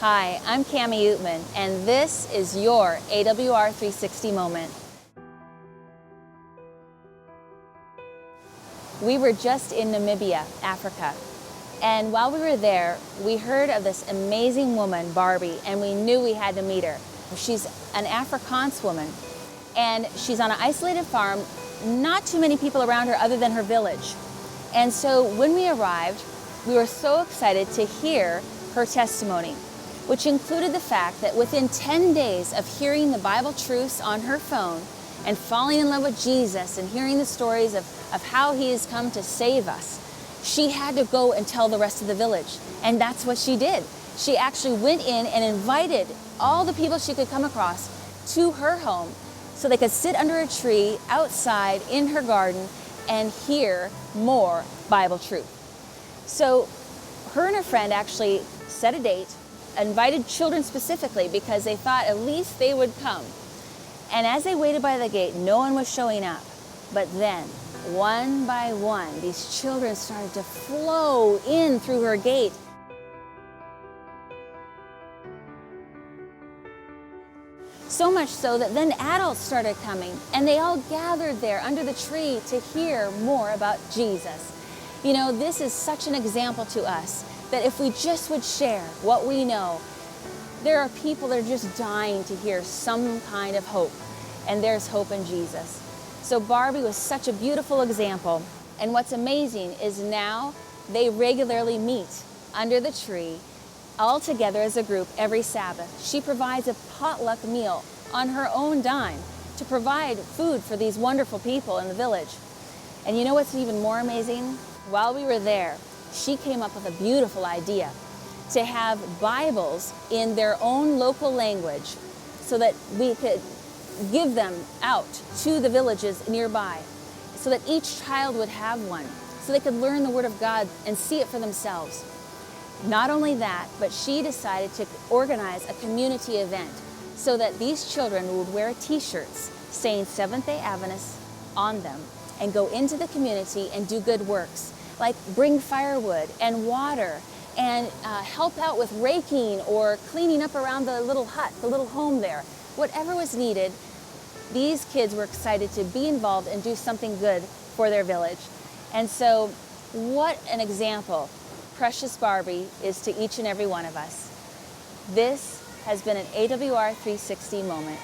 Hi, I'm Cami Utman, and this is your AWR360 moment. We were just in Namibia, Africa, and while we were there, we heard of this amazing woman, Barbie, and we knew we had to meet her. She's an Afrikaans woman, and she's on an isolated farm, not too many people around her other than her village. And so when we arrived, we were so excited to hear her testimony, which included the fact that within 10 days of hearing the Bible truths on her phone and falling in love with Jesus and hearing the stories of how he has come to save us, she had to go and tell the rest of the village. And that's what she did. She actually went in and invited all the people she could come across to her home so they could sit under a tree outside in her garden and hear more Bible truth. So her and her friend actually set a date, invited children specifically because they thought at least they would come. And as they waited by the gate, no one was showing up. But then, one by one, these children started to flow in through her gate. So much so that then adults started coming, and they all gathered there under the tree to hear more about Jesus. You know, this is such an example to us that if we just would share what we know, there are people that are just dying to hear some kind of hope, and there's hope in Jesus. So Barbie was such a beautiful example, and what's amazing is now they regularly meet under the tree all together as a group every Sabbath. She provides a potluck meal on her own dime to provide food for these wonderful people in the village. And you know what's even more amazing? While we were there, she came up with a beautiful idea to have Bibles in their own local language so that we could give them out to the villages nearby, so that each child would have one, so they could learn the Word of God and see it for themselves. Not only that, but she decided to organize a community event so that these children would wear t-shirts saying Seventh-day Adventist on them and go into the community and do good works, like bring firewood and water and help out with raking or cleaning up around the little hut, the little home there. Whatever was needed, these kids were excited to be involved and do something good for their village. And so what an example precious Barbie is to each and every one of us. This has been an AWR 360 moment.